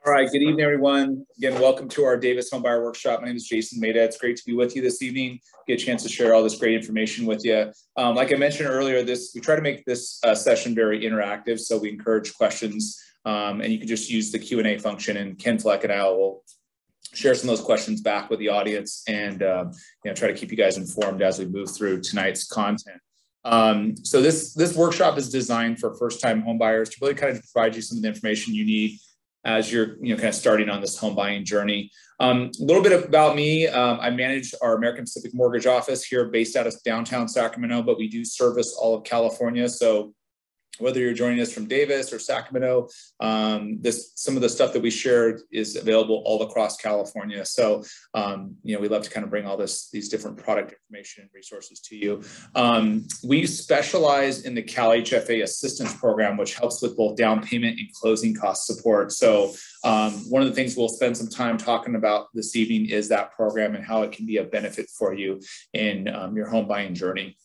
All right, good evening, everyone. Again, welcome to our Davis Homebuyer Workshop. My name is Jason Maida. It's great to be with you this evening, get a chance to share all this great information with you. Like I mentioned earlier, we try to make this session very interactive, so we encourage questions, and you can just use the Q&A function, and Ken Fleck and I will share some of those questions back with the audience and try to keep you guys informed as we move through tonight's content. So this workshop is designed for first-time home buyers to really kind of provide you some of the information you need as you're kind of starting on this home buying journey. A little bit about me. I manage our American Pacific Mortgage office here based out of downtown Sacramento, but we do service all of California. So whether you're joining us from Davis or Sacramento, some of the stuff that we shared is available all across California. So, we love to kind of bring all these different product information and resources to you. We specialize in the Cal Hfa Assistance Program, which helps with both down payment and closing cost support. So one of the things we'll spend some time talking about this evening is that program and how it can be a benefit for you in your home buying journey.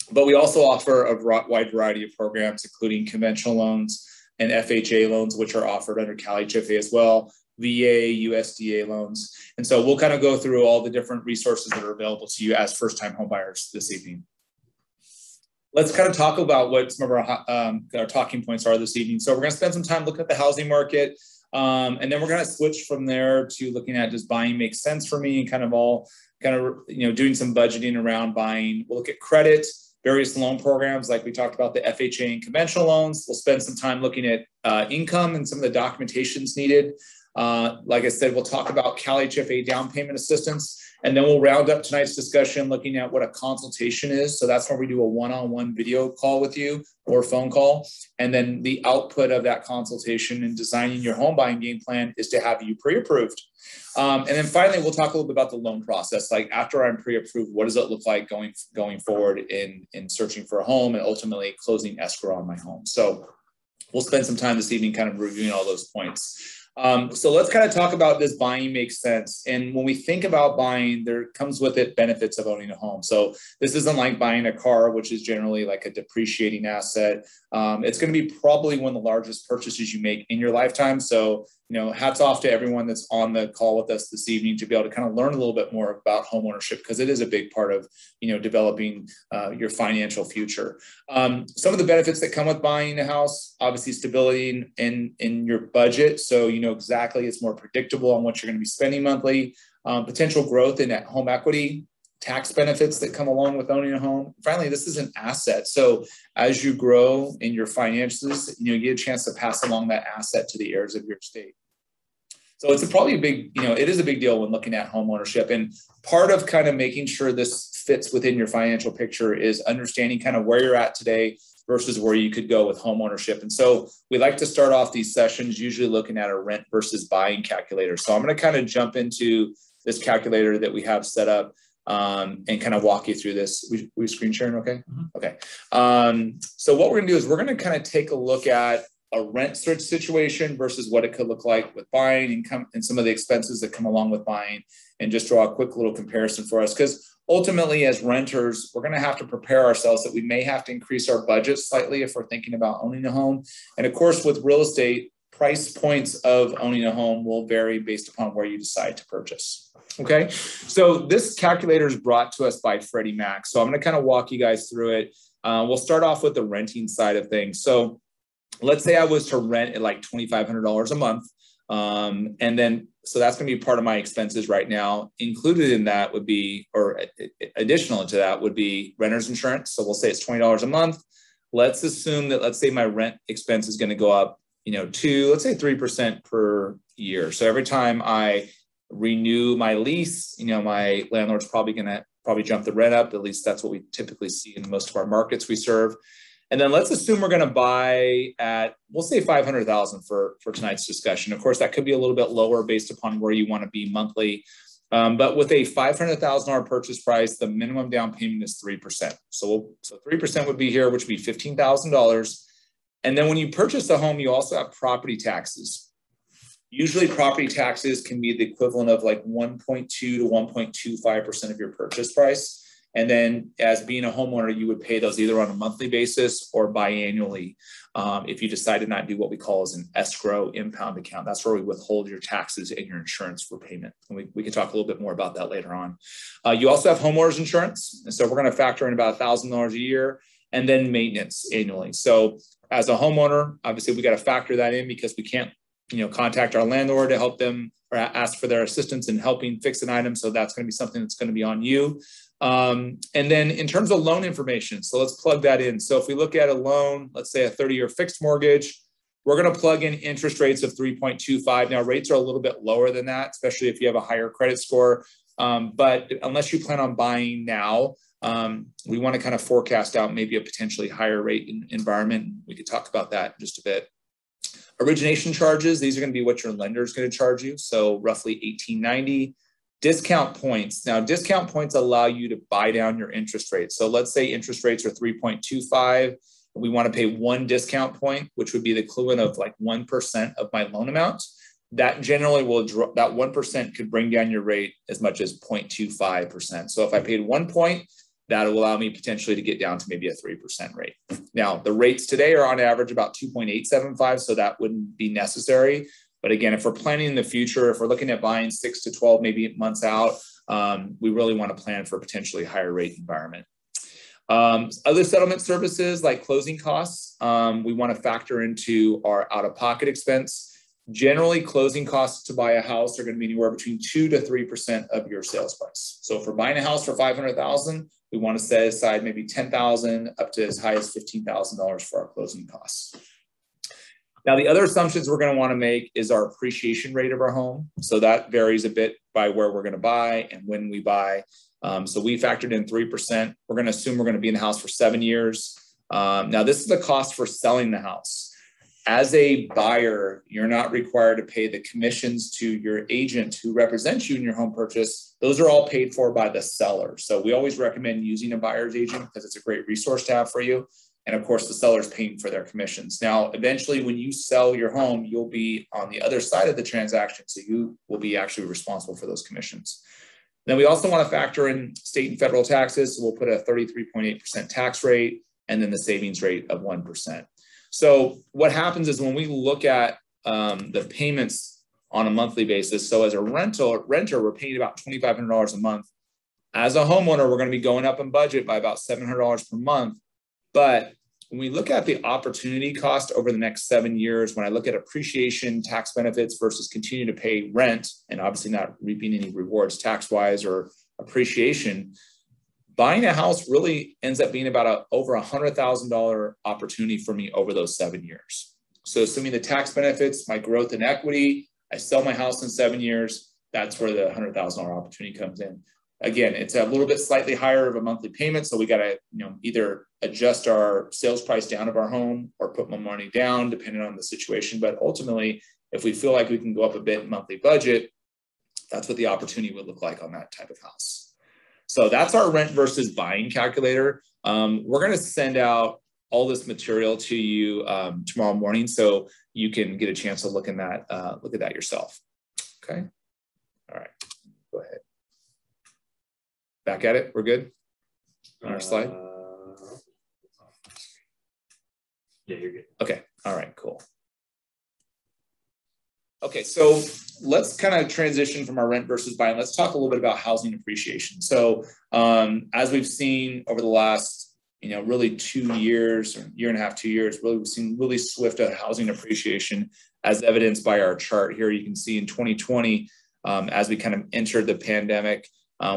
But we also offer a wide variety of programs, including conventional loans and FHA loans, which are offered under Cal HFA as well, VA, USDA loans. And so we'll kind of go through all the different resources that are available to you as first-time home buyers this evening. Let's kind of talk about what some of our talking points are this evening. So we're going to spend some time looking at the housing market, and then we're going to switch from there to looking at does buying make sense for me, and kind of doing some budgeting around buying. We'll look at credit, various loan programs, like we talked about the FHA and conventional loans. We'll spend some time looking at income and some of the documentations needed. Like I said, we'll talk about Cal HFA down payment assistance, and then we'll round up tonight's discussion looking at what a consultation is. So that's where we do a one-on-one video call with you or phone call. And then the output of that consultation and designing your home buying game plan is to have you pre-approved. And then finally, we'll talk a little bit about the loan process. Like after I'm pre-approved, what does it look like going forward in searching for a home and ultimately closing escrow on my home? So we'll spend some time this evening kind of reviewing all those points. So let's kind of talk about does buying make sense? And when we think about buying, there comes with it benefits of owning a home. So this isn't like buying a car, which is generally like a depreciating asset. It's going to be probably one of the largest purchases you make in your lifetime. So, hats off to everyone that's on the call with us this evening to be able to kind of learn a little bit more about home ownership, because it is a big part of, developing your financial future. Some of the benefits that come with buying a house, obviously stability in your budget. So, exactly, it's more predictable on what you're going to be spending monthly, potential growth in home equity, tax benefits that come along with owning a home. Finally, this is an asset. So as you grow in your finances, you get a chance to pass along that asset to the heirs of your estate. So it's probably a big, it is a big deal when looking at home ownership. And part of kind of making sure this fits within your financial picture is understanding kind of where you're at today versus where you could go with home ownership. And so we like to start off these sessions usually looking at a rent versus buying calculator. So I'm going to kind of jump into this calculator that we have set up and kind of walk you through this. We screen sharing, okay? Mm-hmm. Okay. So what we're going to do is we're going to kind of take a look at a rent search situation versus what it could look like with buying, income, and some of the expenses that come along with buying, and just draw a quick little comparison for us. Because ultimately, as renters, we're going to have to prepare ourselves that we may have to increase our budget slightly if we're thinking about owning a home. And of course, with real estate, price points of owning a home will vary based upon where you decide to purchase. Okay, so this calculator is brought to us by Freddie Mac. So I'm going to kind of walk you guys through it. We'll start off with the renting side of things. So let's say I was to rent at like $2,500 a month. And then, so that's going to be part of my expenses right now. Included in that would be, or additional to that would be renter's insurance. So we'll say it's $20 a month. Let's assume that, let's say my rent expense is going to go up, to, let's say 3% per year. So every time I renew my lease, my landlord's probably going to jump the rent up. At least that's what we typically see in most of our markets we serve. And then let's assume we're going to buy at, we'll say $500,000 for tonight's discussion. Of course, that could be a little bit lower based upon where you want to be monthly. But with a $500,000 purchase price, the minimum down payment is 3%. So 3% would be here, which would be $15,000. And then when you purchase a home, you also have property taxes. Usually property taxes can be the equivalent of like 1.2 to 1.25% of your purchase price. And then as being a homeowner, you would pay those either on a monthly basis or biannually if you decide to not do what we call as an escrow impound account. That's where we withhold your taxes and your insurance for payment. And we can talk a little bit more about that later on. You also have homeowners insurance. And so we're going to factor in about $1,000 a year and then maintenance annually. So as a homeowner, obviously we got to factor that in because we can't, contact our landlord to help them or ask for their assistance in helping fix an item. So that's going to be something that's going to be on you. And then in terms of loan information, so let's plug that in. So if we look at a loan, let's say a 30-year fixed mortgage, we're going to plug in interest rates of 3.25. Now rates are a little bit lower than that, especially if you have a higher credit score. But unless you plan on buying now, we want to kind of forecast out maybe a potentially higher rate environment. We could talk about that in just a bit. Origination charges, these are going to be what your lender is going to charge you. So roughly $18.90. Discount points. Now, discount points allow you to buy down your interest rate. So let's say interest rates are 3.25. We want to pay one discount point, which would be the equivalent of like 1% of my loan amount. That generally will drop, that 1% could bring down your rate as much as 0.25%. So if I paid 1 point, that will allow me potentially to get down to maybe a 3% rate. Now, the rates today are on average about 2.875, so that wouldn't be necessary. But again, if we're planning in the future, if we're looking at buying 6 to 12, maybe months out, we really want to plan for a potentially higher rate environment. Other settlement services like closing costs, we want to factor into our out-of-pocket expense. Generally, closing costs to buy a house are going to be anywhere between 2 to 3% of your sales price. So if we're buying a house for $500,000, we want to set aside maybe $10,000 up to as high as $15,000 for our closing costs. Now, the other assumptions we're going to want to make is our appreciation rate of our home. So that varies a bit by where we're going to buy and when we buy. So we factored in 3%. We're going to assume we're going to be in the house for 7 years. Now, this is the cost for selling the house. As a buyer, you're not required to pay the commissions to your agent who represents you in your home purchase. Those are all paid for by the seller. So we always recommend using a buyer's agent because it's a great resource to have for you. And of course, the seller's paying for their commissions. Now, eventually, when you sell your home, you'll be on the other side of the transaction. So you will be actually responsible for those commissions. Then we also want to factor in state and federal taxes. So we'll put a 33.8% tax rate and then the savings rate of 1%. So what happens is when we look at the payments on a monthly basis, so as a renter, we're paying about $2,500 a month. As a homeowner, we're going to be going up in budget by about $700 per month. But when we look at the opportunity cost over the next 7 years, when I look at appreciation, tax benefits versus continue to pay rent, and obviously not reaping any rewards tax-wise or appreciation, buying a house really ends up being about over $100,000 opportunity for me over those 7 years. So assuming the tax benefits, my growth in equity, I sell my house in 7 years, that's where the $100,000 opportunity comes in. Again, it's a little bit slightly higher of a monthly payment. So we got to either adjust our sales price down of our home or put more money down depending on the situation. But ultimately, if we feel like we can go up a bit in monthly budget, that's what the opportunity would look like on that type of house. So that's our rent versus buying calculator. We're going to send out all this material to you tomorrow morning, so you can get a chance to look at that yourself. Okay. All right. Go ahead. Back at it. We're good on our slide. Yeah, you're good. Okay. All right. Cool. Okay, so let's kind of transition from our rent versus buying. Let's talk a little bit about housing appreciation. So as we've seen over the last, really 2 years, or year and a half, 2 years, really we've seen really swift housing appreciation as evidenced by our chart here. You can see in 2020, as we kind of entered the pandemic,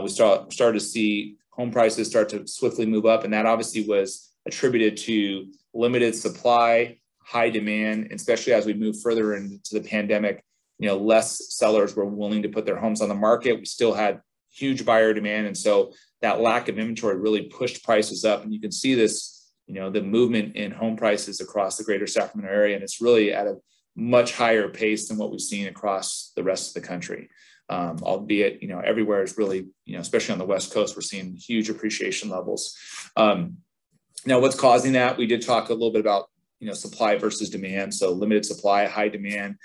we started to see home prices start to swiftly move up. And that obviously was attributed to limited supply, high demand, especially as we move further into the pandemic, less sellers were willing to put their homes on the market. We still had huge buyer demand. And so that lack of inventory really pushed prices up. And you can see this, the movement in home prices across the greater Sacramento area. And it's really at a much higher pace than what we've seen across the rest of the country. Albeit, everywhere is really, especially on the West Coast, we're seeing huge appreciation levels. Now, what's causing that? We did talk a little bit about supply versus demand. So limited supply, high demand.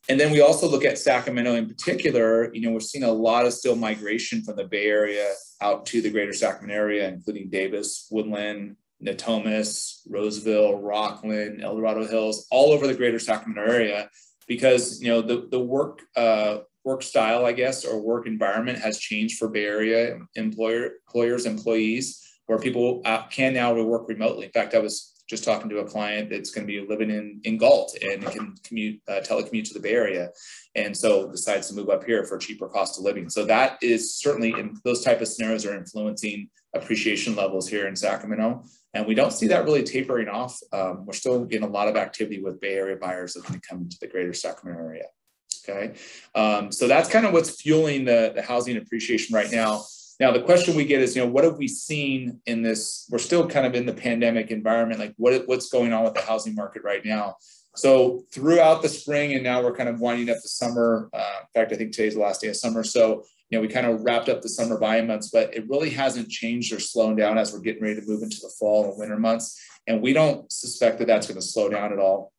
And then we also look at Sacramento in particular. We're seeing a lot of still migration from the Bay Area out to the greater Sacramento area, including Davis, Woodland, Natomas, Roseville, Rockland, El Dorado Hills, all over the greater Sacramento area, because the work style, I guess, or work environment has changed for Bay Area employers, employees, where people can now work remotely. In fact, I was just talking to a client that's going to be living in Galt and can telecommute to the Bay Area, and so decides to move up here for a cheaper cost of living. So that is certainly, in those type of scenarios, are influencing appreciation levels here in Sacramento. And we don't see that really tapering off. We're still getting a lot of activity with Bay Area buyers looking to come into the greater Sacramento area. Okay, so that's kind of what's fueling the housing appreciation right now. Now, the question we get is, what have we seen in this? We're still kind of in the pandemic environment. Like, what's going on with the housing market right now? So throughout the spring, and now we're kind of winding up the summer. In fact, I think today's the last day of summer. So, we kind of wrapped up the summer buying months, but it really hasn't changed or slowed down as we're getting ready to move into the fall and winter months. And we don't suspect that that's going to slow down at all.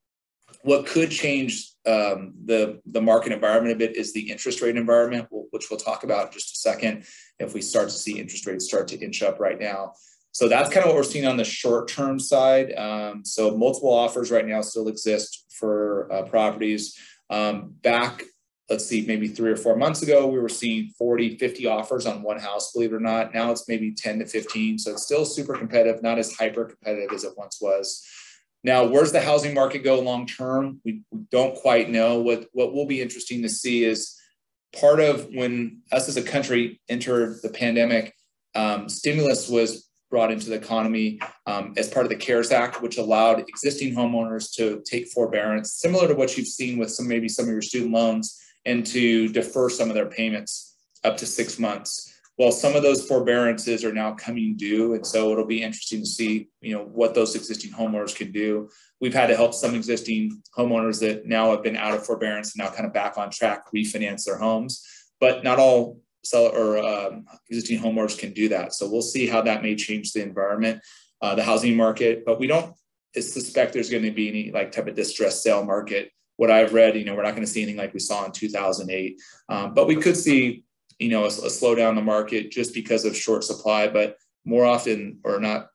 What could change the market environment a bit is the interest rate environment, which we'll talk about in just a second, if we start to see interest rates start to inch up right now. So that's kind of what we're seeing on the short-term side. So multiple offers right now still exist for properties. Back, let's see, maybe 3 or 4 months ago, we were seeing 40, 50 offers on one house, believe it or not. Now it's maybe 10 to 15. So it's still super competitive, not as hyper competitive as it once was. Now, where's the housing market go long term? We don't quite know. What will be interesting to see is part of when us as a country entered the pandemic, stimulus was brought into the economy as part of the CARES Act, which allowed existing homeowners to take forbearance, similar to what you've seen with some of your student loans, and to defer some of their payments up to 6 months. Well, some of those forbearances are now coming due, and so it'll be interesting to see, what those existing homeowners can do. We've had to help some existing homeowners that now have been out of forbearance and now kind of back on track, refinance their homes, but not all existing homeowners can do that. So we'll see how that may change the environment, the housing market, but we don't suspect there's going to be any type of distressed sale market. What I've read, we're not going to see anything like we saw in 2008, but we could see a slowdown in the market just because of short supply, but more often or not,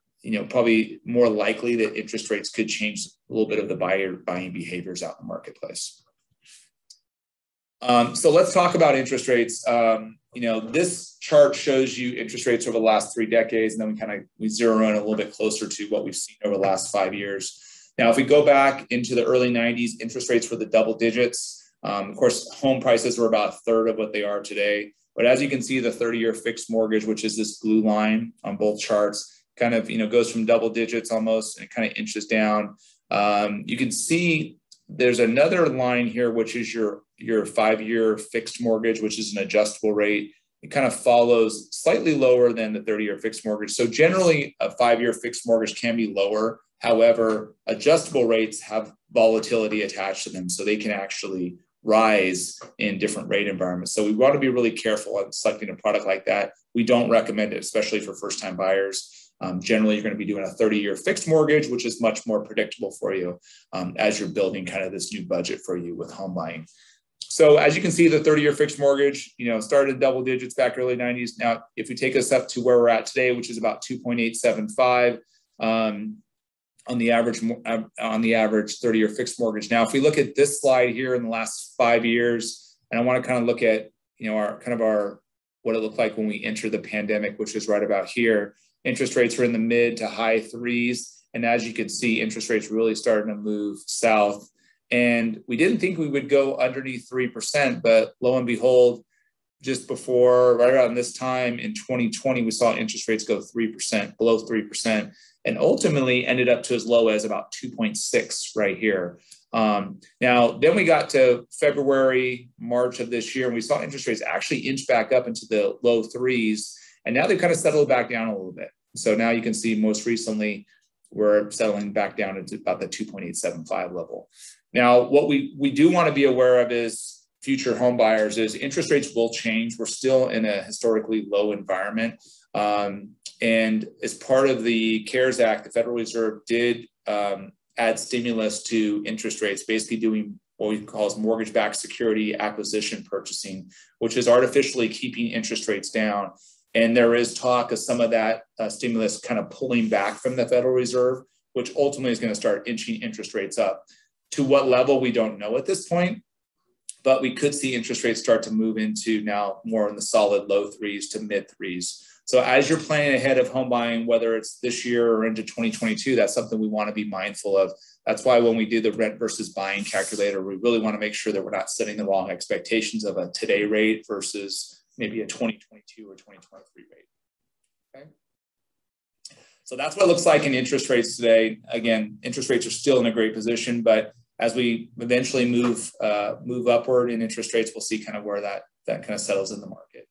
probably more likely that interest rates could change a little bit of the buying behaviors out in the marketplace. So let's talk about interest rates. This chart shows you interest rates over the last 3 decades, and then we zero in a little bit closer to what we've seen over the last 5 years. Now, if we go back into the early 90s, interest rates were the double digits. Of course, home prices were about a third of what they are today. But as you can see, the 30-year fixed mortgage, which is this blue line on both charts, kind of goes from double digits almost, and it kind of inches down. You can see there's another line here, which is your 5-year fixed mortgage, which is an adjustable rate. It kind of follows slightly lower than the 30-year fixed mortgage. So generally, a 5-year fixed mortgage can be lower. However, adjustable rates have volatility attached to them, so they can actually rise in different rate environments. So we want to be really careful on selecting a product like that. We don't recommend it, especially for first-time buyers. Generally, you're going to be doing a 30-year fixed mortgage, which is much more predictable for you as you're building kind of this new budget for you with home buying. So as you can see, the 30-year fixed mortgage, started in double digits back early 90s. Now, if we take us up to where we're at today, which is about 2.875 on the average 30-year fixed mortgage. Now, if we look at this slide here in the last 5 years, and I want to kind of look at, our what it looked like when we entered the pandemic, which is right about here. Interest rates were in the mid to high 3s. And as you can see, interest rates really starting to move south. And we didn't think we would go underneath 3%, but lo and behold, just before, right around this time in 2020, we saw interest rates go 3%, below 3%, and ultimately ended up to as low as about 2.6 right here. Now, then we got to February, March of this year, and we saw interest rates actually inch back up into the low 3s, and now they've kind of settled back down a little bit. So now you can see most recently, we're settling back down into about the 2.875 level. Now, what we do want to be aware of is future home buyers is interest rates will change. We're still in a historically low environment. And as part of the CARES Act, the Federal Reserve did add stimulus to interest rates, basically doing what we call as mortgage-backed security acquisition purchasing, which is artificially keeping interest rates down. And there is talk of some of that stimulus kind of pulling back from the Federal Reserve, which ultimately is going to start inching interest rates up. To what level, we don't know at this point, but we could see interest rates start to move into now more in the solid low threes to mid threes. So as you're planning ahead of home buying, whether it's this year or into 2022, that's something we want to be mindful of. That's why when we do the rent versus buying calculator, we really want to make sure that we're not setting the wrong expectations of a today rate versus maybe a 2022 or 2023 rate. Okay. So that's what it looks like in interest rates today. Again, interest rates are still in a great position, but as we eventually move upward in interest rates, we'll see kind of where that kind of settles in the market.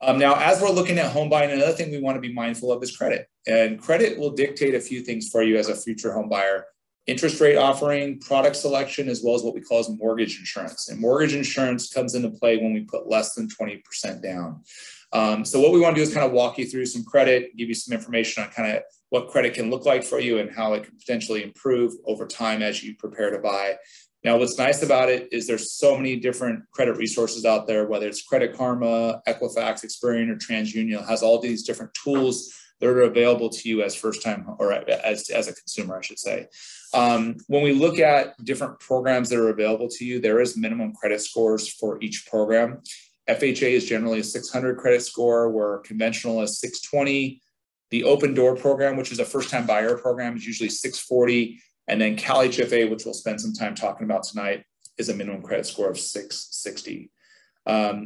Now, as we're looking at home buying, another thing we want to be mindful of is credit. And credit will dictate a few things for you as a future home buyer. Interest rate offering, product selection, as well as what we call as mortgage insurance. And mortgage insurance comes into play when we put less than 20% down. So what we want to do is kind of walk you through some credit, give you some information on kind of what credit can look like for you and how it can potentially improve over time as you prepare to buy. Now, what's nice about it is there's so many different credit resources out there, whether it's Credit Karma, Equifax, Experian, or TransUnion, has all these different tools that are available to you as first time or as a consumer, I should say. When we look at different programs that are available to you, there is minimum credit scores for each program. FHA is generally a 600 credit score, where conventional is 620. The Open Door program, which is a first-time buyer program, is usually 640. And then Cal Hfa, which we'll spend some time talking about tonight, is a minimum credit score of 660.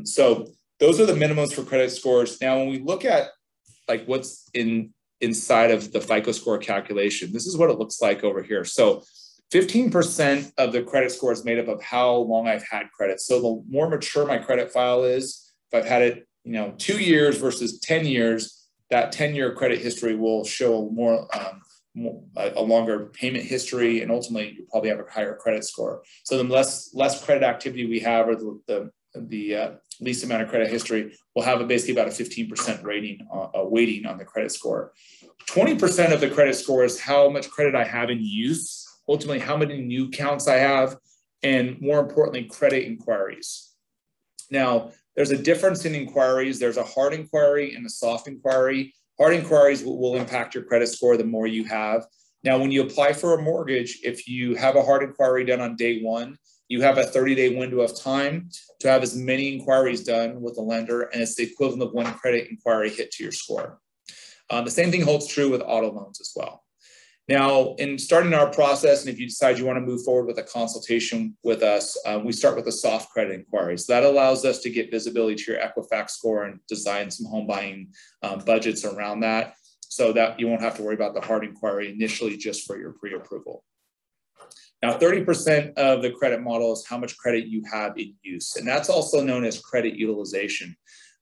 So those are the minimums for credit scores. Now, when we look at like what's inside of the FICO score calculation, this is what it looks like over here. So 15% of the credit score is made up of how long I've had credit. So the more mature my credit file is, if I've had it, 2 years versus 10 years, that 10-year credit history will show a longer payment history, and ultimately you probably have a higher credit score. So the less credit activity we have, or the least amount of credit history, will have basically about a 15% weighting on the credit score. 20% of the credit score is how much credit I have in use, ultimately how many new accounts I have, and more importantly, credit inquiries. Now, there's a difference in inquiries. There's a hard inquiry and a soft inquiry. Hard inquiries will impact your credit score the more you have. Now, when you apply for a mortgage, if you have a hard inquiry done on day one, you have a 30-day window of time to have as many inquiries done with the lender, and it's the equivalent of one credit inquiry hit to your score. The same thing holds true with auto loans as well. Now, in starting our process, and if you decide you want to move forward with a consultation with us, we start with a soft credit inquiry. So that allows us to get visibility to your Equifax score and design some home buying budgets around that, so that you won't have to worry about the hard inquiry initially just for your pre-approval. Now, 30% of the credit model is how much credit you have in use, and that's also known as credit utilization.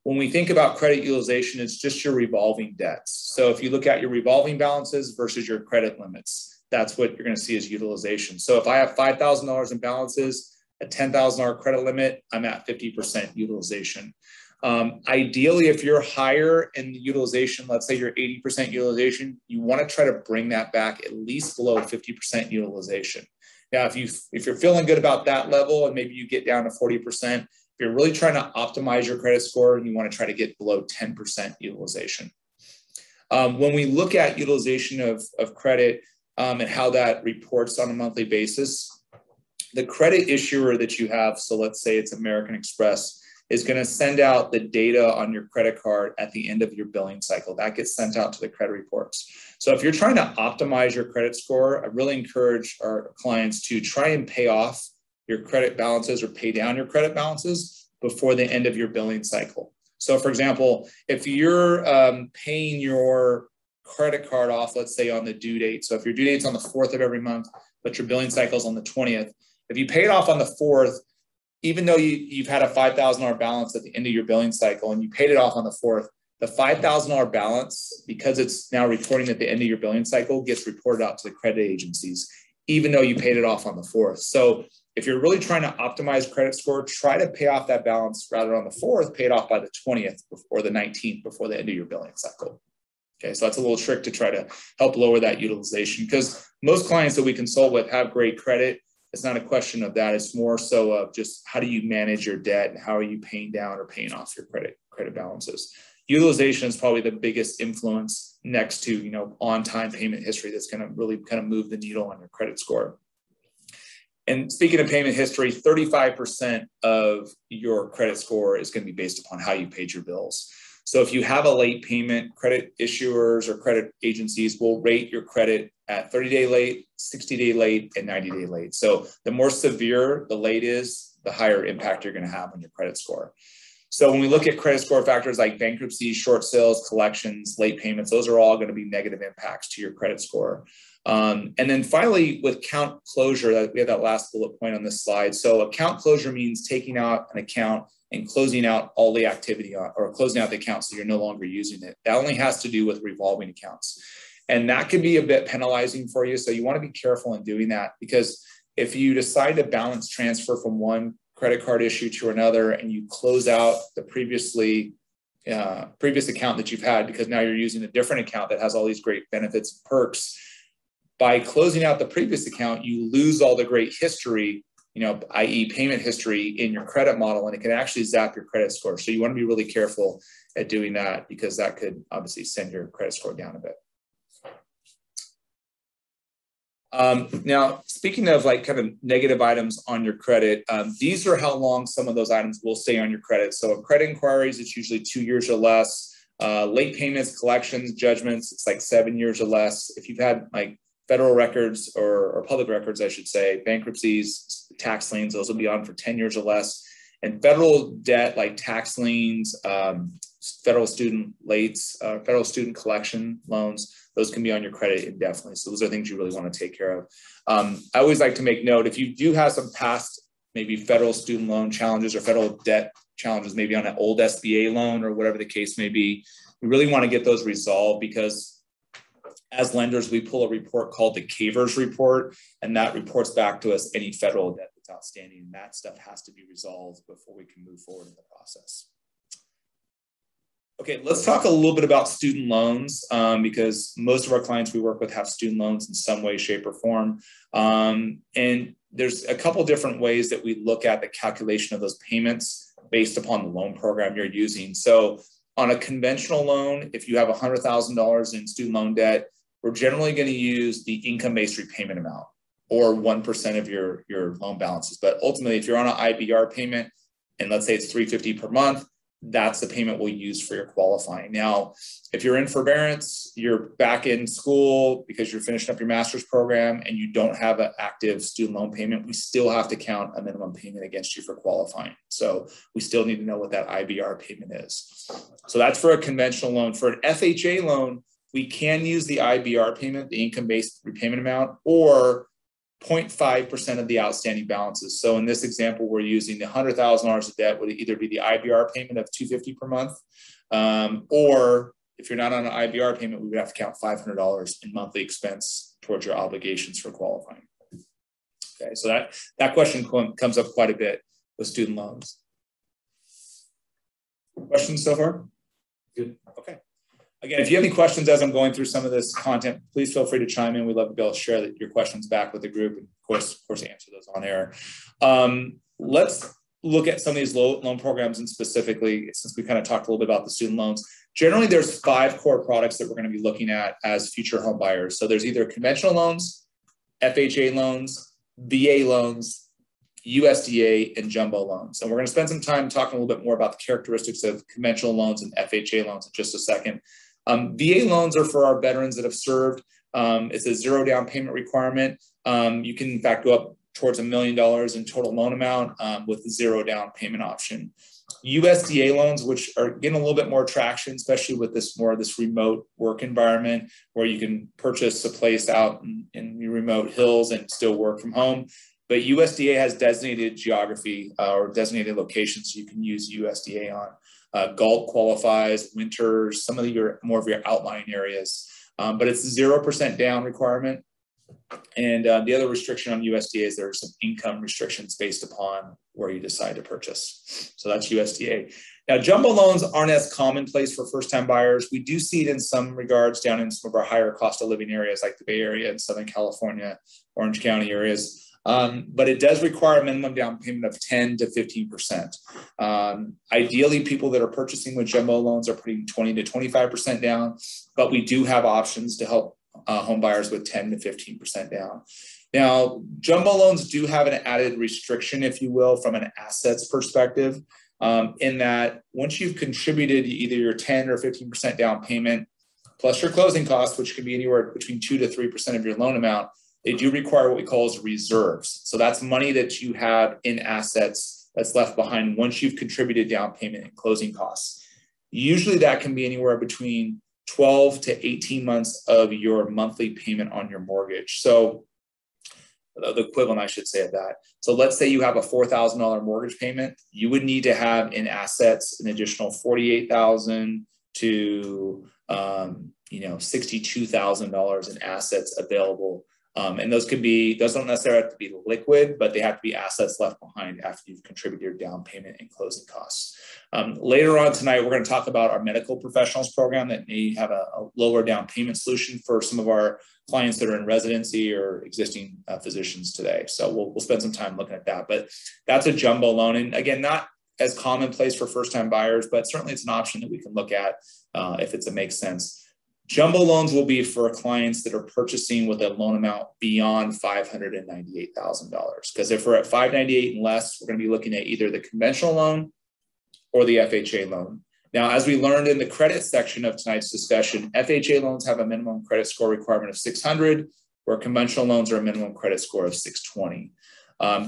When we think about credit utilization, it's just your revolving debts. So if you look at your revolving balances versus your credit limits, that's what you're going to see as utilization. So if I have $5,000 in balances, a $10,000 credit limit, I'm at 50% utilization. Ideally, if you're higher in the utilization, let's say you're 80% utilization, you want to try to bring that back at least below 50% utilization. Now, if you're feeling good about that level and maybe you get down to 40%, if you're really trying to optimize your credit score, you want to try to get below 10% utilization. When we look at utilization of credit and how that reports on a monthly basis, the credit issuer that you have, so let's say it's American Express, is going to send out the data on your credit card at the end of your billing cycle. That gets sent out to the credit reports. So if you're trying to optimize your credit score, I really encourage our clients to try and pay off your credit balances or pay down your credit balances before the end of your billing cycle. So for example, if you're paying your credit card off, let's say on the due date. So if your due date's on the 4th of every month, but your billing cycle is on the 20th, if you pay it off on the 4th, even though you've had a $5,000 balance at the end of your billing cycle and you paid it off on the 4th, the $5,000 balance, because it's now reporting at the end of your billing cycle, gets reported out to the credit agencies, even though you paid it off on the 4th. So if you're really trying to optimize credit score, try to pay off that balance rather on the 4th, pay it off by the 20th or the 19th before the end of your billing cycle. Okay, so that's a little trick to try to help lower that utilization, because most clients that we consult with have great credit. It's not a question of that. It's more so of just how do you manage your debt and how are you paying down or paying off your credit balances. Utilization is probably the biggest influence next to, you know, on-time payment history that's going to really kind of move the needle on your credit score. And speaking of payment history, 35% of your credit score is going to be based upon how you paid your bills. So if you have a late payment, credit issuers or credit agencies will rate your credit at 30-day late, 60-day late, and 90-day late. So the more severe the late is, the higher impact you're going to have on your credit score. So when we look at credit score factors like bankruptcy, short sales, collections, late payments, those are all going to be negative impacts to your credit score. And then finally, with account closure, we have that last bullet point on this slide. So account closure means taking out an account and closing out all the activity or closing out the account so you're no longer using it. That only has to do with revolving accounts. And that can be a bit penalizing for you. So you want to be careful in doing that, because if you decide to balance transfer from one credit card issue to another and you close out the previous account that you've had because now you're using a different account that has all these great benefits and perks, by closing out the previous account, you lose all the great history, you know, i.e. payment history in your credit model, and it can actually zap your credit score. So you want to be really careful at doing that, because that could obviously send your credit score down a bit. Now, speaking of like kind of negative items on your credit, these are how long some of those items will stay on your credit. So credit inquiries, it's usually 2 years or less. Late payments, collections, judgments, it's like 7 years or less. If you've had like federal records or public records, I should say, bankruptcies, tax liens, those will be on for 10 years or less. And federal debt like tax liens, federal student lates, federal student collection loans, those can be on your credit indefinitely. So those are things you really want to take care of. I always like to make note, if you do have some past maybe federal student loan challenges or federal debt challenges, maybe on an old SBA loan or whatever the case may be, we really want to get those resolved, because as lenders, we pull a report called the CAVERS report, and that reports back to us any federal debt that's outstanding. And that stuff has to be resolved before we can move forward in the process. Okay, let's talk a little bit about student loans, because most of our clients we work with have student loans in some way, shape, or form. And there's a couple different ways that we look at the calculation of those payments based upon the loan program you're using. So on a conventional loan, if you have $100,000 in student loan debt, we're generally going to use the income-based repayment amount, or 1% of your loan balances. But ultimately, if you're on an IBR payment, and let's say it's $350 per month, that's the payment we'll use for your qualifying. Now, if you're in forbearance, you're back in school because you're finishing up your master's program and you don't have an active student loan payment, we still have to count a minimum payment against you for qualifying. So we still need to know what that IBR payment is. So that's for a conventional loan. For an FHA loan, we can use the IBR payment, the income-based repayment amount, or 0.5% of the outstanding balances. So in this example, we're using the $100,000 of debt would either be the IBR payment of $250 per month, or if you're not on an IBR payment, we would have to count $500 in monthly expense towards your obligations for qualifying. Okay, so that question comes up quite a bit with student loans. Questions so far? Good. Okay. Again, if you have any questions as I'm going through some of this content, please feel free to chime in. We'd love to be able to share your questions back with the group, and of course answer those on air. Let's look at some of these loan programs, and specifically, since we kind of talked a little bit about the student loans. Generally, there's 5 core products that we're going to be looking at as future home buyers. So there's either conventional loans, FHA loans, VA loans, USDA, and jumbo loans. And we're going to spend some time talking a little bit more about the characteristics of conventional loans and FHA loans in just a second. VA loans are for our veterans that have served. It's a 0 down payment requirement. You can, in fact, go up towards $1 million in total loan amount with the 0 down payment option. USDA loans, which are getting a little bit more traction, especially with this remote work environment where you can purchase a place out in remote hills and still work from home. But USDA has designated geography or designated locations, so you can use USDA on. Gulf qualifies, winters, some of more of your outlying areas. But it's a 0% down requirement. And the other restriction on USDA is there are some income restrictions based upon where you decide to purchase. So that's USDA. Now, jumbo loans aren't as commonplace for first-time buyers. We do see it in some regards down in some of our higher cost of living areas like the Bay Area and Southern California, Orange County areas. But it does require a minimum down payment of 10 to 15%. Ideally, people that are purchasing with jumbo loans are putting 20 to 25% down, but we do have options to help home buyers with 10 to 15% down. Now, jumbo loans do have an added restriction, if you will, from an assets perspective, in that once you've contributed either your 10 or 15% down payment, plus your closing costs, which can be anywhere between 2 to 3% of your loan amount, they do require what we call as reserves. So that's money that you have in assets that's left behind once you've contributed down payment and closing costs. Usually that can be anywhere between 12 to 18 months of your monthly payment on your mortgage. So the equivalent, I should say, of that. So let's say you have a $4,000 mortgage payment. You would need to have in assets an additional $48,000 to $62,000 in assets available. And those don't necessarily have to be liquid, but they have to be assets left behind after you've contributed your down payment and closing costs. Later on tonight, we're going to talk about our medical professionals program that may have a lower down payment solution for some of our clients that are in residency or existing physicians today. So we'll spend some time looking at that, but that's a jumbo loan. And again, not as commonplace for first-time buyers, but certainly it's an option that we can look at if it makes sense. Jumbo loans will be for clients that are purchasing with a loan amount beyond $598,000. Because if we're at $598,000 and less, we're going to be looking at either the conventional loan or the FHA loan. Now, as we learned in the credit section of tonight's discussion, FHA loans have a minimum credit score requirement of 600, where conventional loans are a minimum credit score of 620.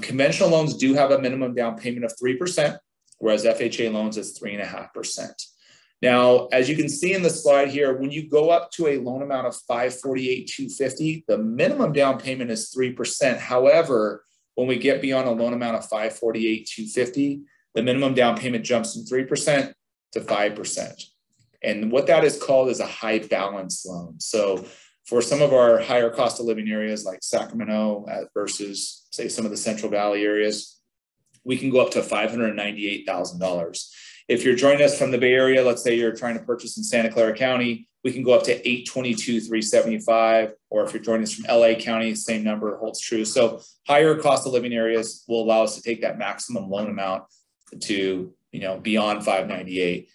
Conventional loans do have a minimum down payment of 3%, whereas FHA loans is 3.5%. Now, as you can see in the slide here, when you go up to a loan amount of $548,250, the minimum down payment is 3%. However, when we get beyond a loan amount of $548,250, the minimum down payment jumps from 3% to 5%. And what that is called is a high balance loan. So for some of our higher cost of living areas like Sacramento versus say some of the Central Valley areas, we can go up to $598,000. If you're joining us from the Bay Area, let's say you're trying to purchase in Santa Clara County, we can go up to $822,375. Or if you're joining us from LA County, same number holds true. So higher cost of living areas will allow us to take that maximum loan amount to beyond $598,000.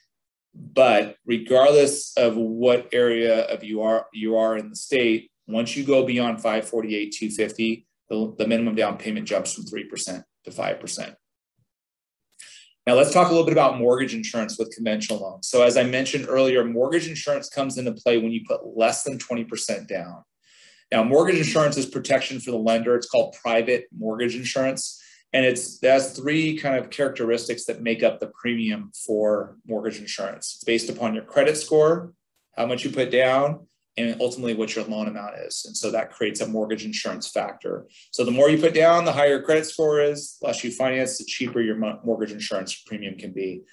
But regardless of what area of you are in the state, once you go beyond $548,250, the minimum down payment jumps from 3% to 5%. Now let's talk a little bit about mortgage insurance with conventional loans. So as I mentioned earlier, mortgage insurance comes into play when you put less than 20% down. Now mortgage insurance is protection for the lender. It's called private mortgage insurance. And it has three kind of characteristics that make up the premium for mortgage insurance. It's based upon your credit score, how much you put down, and ultimately what your loan amount is. And so that creates a mortgage insurance factor. So the more you put down, the higher your credit score is, less you finance, the cheaper your mortgage insurance premium can be.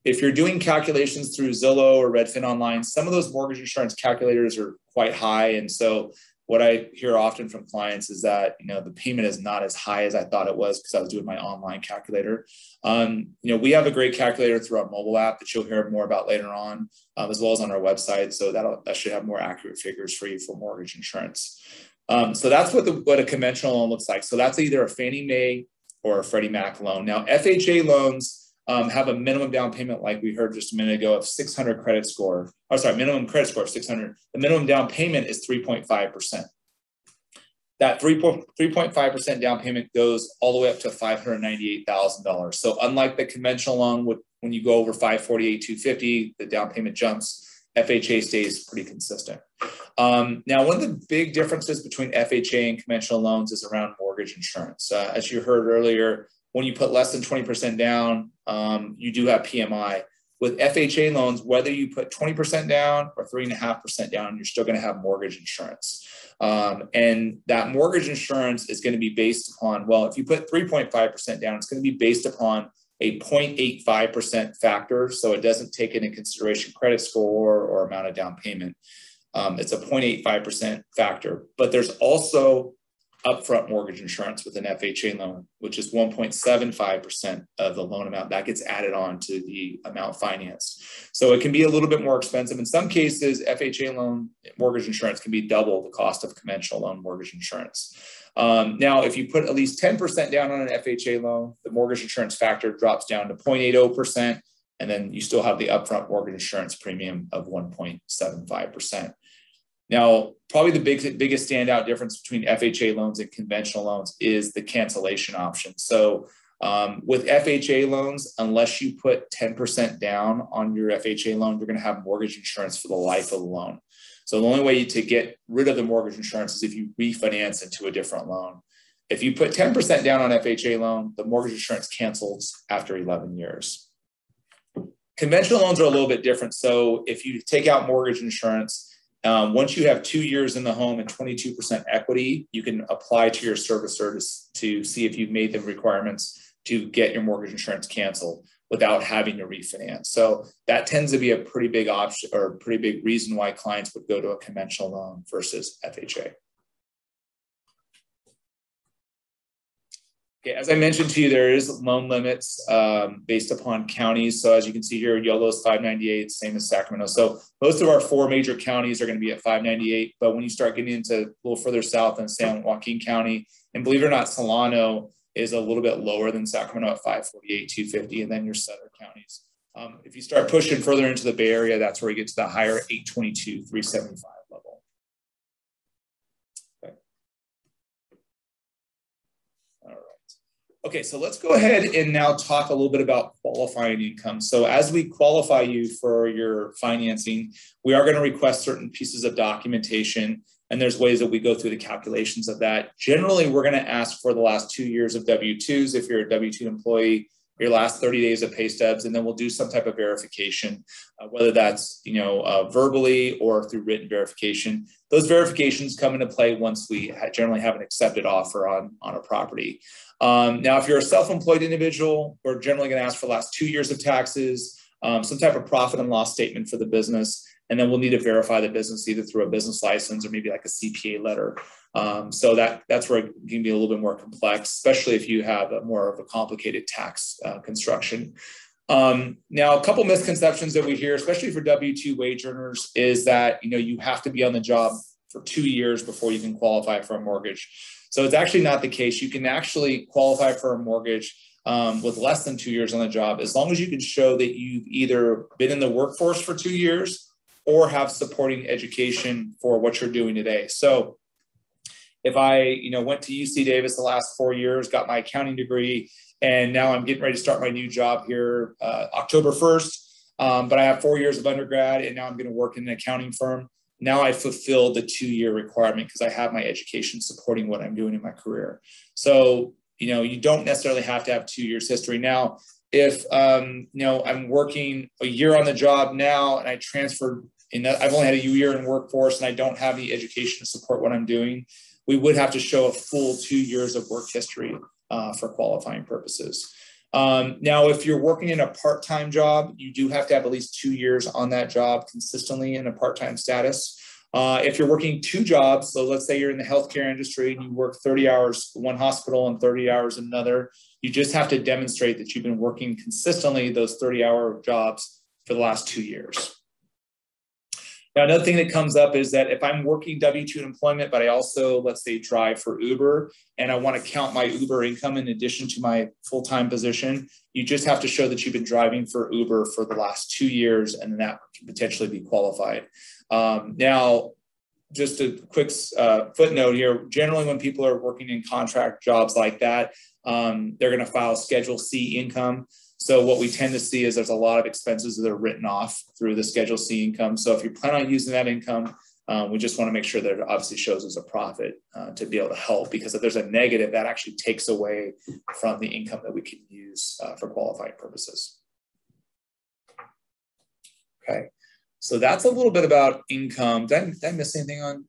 If you're doing calculations through Zillow or Redfin Online, some of those mortgage insurance calculators are quite high. And so what I hear often from clients is that, the payment is not as high as I thought it was because I was doing my online calculator. We have a great calculator through our mobile app that you'll hear more about later on, as well as on our website. So that should have more accurate figures for you for mortgage insurance. So that's what a conventional loan looks like. So that's either a Fannie Mae or a Freddie Mac loan. Now, FHA loans have a minimum down payment, like we heard just a minute ago, of 600 credit score. Minimum credit score of 600. The minimum down payment is 3.5%. That 3.5% down payment goes all the way up to $598,000. So unlike the conventional loan, when you go over $548,250, the down payment jumps. FHA stays pretty consistent. Now, one of the big differences between FHA and conventional loans is around mortgage insurance. As you heard earlier, when you put less than 20% down, you do have PMI. With FHA loans, whether you put 20% down or 3.5% down, you're still going to have mortgage insurance. And that mortgage insurance is going to be based upon, if you put 3.5% down, it's going to be based upon a 0.85% factor. So it doesn't take into consideration credit score or amount of down payment. It's a 0.85% factor, but there's also upfront mortgage insurance with an FHA loan, which is 1.75% of the loan amount that gets added on to the amount financed. So it can be a little bit more expensive. In some cases, FHA loan mortgage insurance can be double the cost of conventional loan mortgage insurance. Now, if you put at least 10% down on an FHA loan, the mortgage insurance factor drops down to 0.80%, and then you still have the upfront mortgage insurance premium of 1.75%. Now, probably the biggest standout difference between FHA loans and conventional loans is the cancellation option. So with FHA loans, unless you put 10% down on your FHA loan, you're going to have mortgage insurance for the life of the loan. So the only way to get rid of the mortgage insurance is if you refinance into a different loan. If you put 10% down on FHA loan, the mortgage insurance cancels after 11 years. Conventional loans are a little bit different. So if you take out mortgage insurance, once you have 2 years in the home and 22% equity, you can apply to your servicer to see if you've made the requirements to get your mortgage insurance canceled without having to refinance. So that tends to be a pretty big option or a pretty big reason why clients would go to a conventional loan versus FHA. Okay, as I mentioned to you, there is loan limits based upon counties. So as you can see here, YOLO is 598, same as Sacramento. So most of our 4 major counties are going to be at 598. But when you start getting into a little further south in San Joaquin County, and believe it or not, Solano is a little bit lower than Sacramento at 548, 250, and then your southern counties. If you start pushing further into the Bay Area, that's where you get to the higher 822, 375 level. Okay. All right. Okay, so let's go ahead and now talk a little bit about qualifying income. So as we qualify you for your financing, we are going to request certain pieces of documentation, and there's ways that we go through the calculations of that. Generally, we're going to ask for the last 2 years of W-2s if you're a W-2 employee, your last 30 days of pay stubs, and then we'll do some type of verification, whether that's verbally or through written verification. Those verifications come into play once we generally have an accepted offer on a property. Now, if you're a self-employed individual, we're generally going to ask for the last 2 years of taxes, some type of profit and loss statement for the business, and then we'll need to verify the business either through a business license or maybe like a CPA letter. So that's where it can be a little bit more complex, especially if you have more of a complicated tax construction. Now, a couple misconceptions that we hear, especially for W-2 wage earners, is that you have to be on the job for 2 years before you can qualify for a mortgage. So it's actually not the case. You can actually qualify for a mortgage with less than 2 years on the job, as long as you can show that you've either been in the workforce for 2 years or have supporting education for what you're doing today. So if I went to UC Davis the last 4 years, got my accounting degree, and now I'm getting ready to start my new job here October 1st, but I have 4 years of undergrad, and now I'm going to work in an accounting firm. Now I fulfill the 2-year requirement because I have my education supporting what I'm doing in my career. So, you don't necessarily have to have 2 years history. Now, if, I'm working a year on the job now and I transferred, I've only had a year in workforce and I don't have the education to support what I'm doing, we would have to show a full 2 years of work history for qualifying purposes. Now, if you're working in a part-time job, you do have to have at least 2 years on that job consistently in a part-time status. If you're working 2 jobs, so let's say you're in the healthcare industry and you work 30 hours in one hospital and 30 hours in another, you just have to demonstrate that you've been working consistently those 30-hour jobs for the last 2 years. Now, another thing that comes up is that if I'm working W-2 employment, but I also, let's say, drive for Uber, and I want to count my Uber income in addition to my full-time position, you just have to show that you've been driving for Uber for the last 2 years, and then that can potentially be qualified. Now, just a quick footnote here, generally when people are working in contract jobs like that, they're going to file Schedule C income. So what we tend to see is there's a lot of expenses that are written off through the Schedule C income. So if you plan on using that income, we just want to make sure that it obviously shows as a profit to be able to help, because if there's a negative, that actually takes away from the income that we can use for qualifying purposes. Okay, so that's a little bit about income. Did I miss anything on?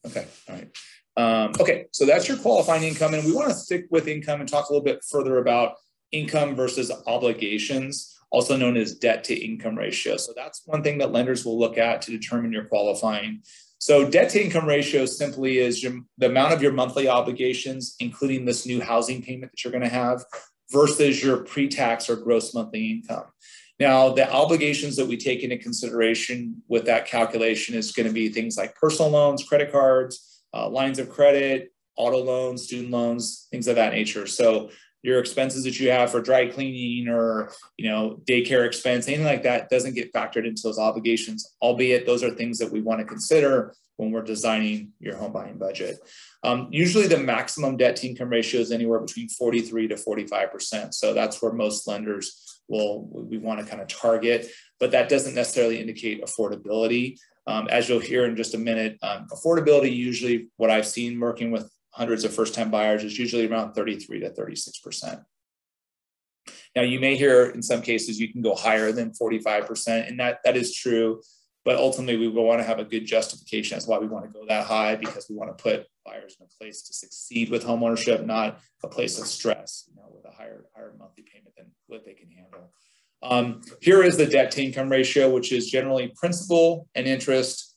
Okay, all right. Okay, so that's your qualifying income, and we want to stick with income and talk a little bit further about income versus obligations. also known as debt to income ratio. So that's one thing that lenders will look at to determine your qualifying. So debt to income ratio simply is the amount of your monthly obligations, including this new housing payment that you're going to have, versus your pre-tax or gross monthly income. Now, the obligations that we take into consideration with that calculation is going to be things like personal loans, credit cards, lines of credit, auto loans, student loans, things of that nature. So your expenses that you have for dry cleaning or, daycare expense, anything like that doesn't get factored into those obligations, albeit those are things that we want to consider when we're designing your home buying budget. Usually the maximum debt to income ratio is anywhere between 43 to 45%. So that's where most lenders we want to kind of target, but that doesn't necessarily indicate affordability. As you'll hear in just a minute, affordability, usually what I've seen working with hundreds of first-time buyers, is usually around 33 to 36%. Now, you may hear in some cases you can go higher than 45%, and that is true, but ultimately we will want to have a good justification as to why we want to go that high, because we want to put buyers in a place to succeed with homeownership, not a place of stress, with a higher monthly payment than what they can handle. Here is the debt to income ratio, which is generally principal and interest,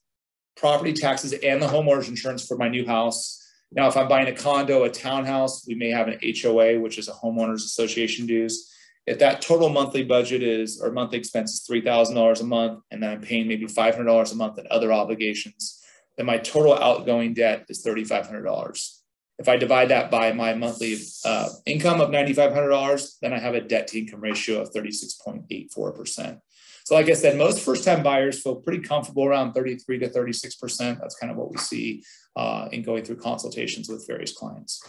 property taxes, and the homeowners insurance for my new house. Now, if I'm buying a condo, a townhouse, we may have an HOA, which is a homeowners association dues. If that total monthly budget or monthly expense is $3,000 a month, and then I'm paying maybe $500 a month in other obligations, then my total outgoing debt is $3,500. If I divide that by my monthly income of $9,500, then I have a debt to income ratio of 36.84%. So like I said, most first-time buyers feel pretty comfortable around 33 to 36%. That's kind of what we see in going through consultations with various clients.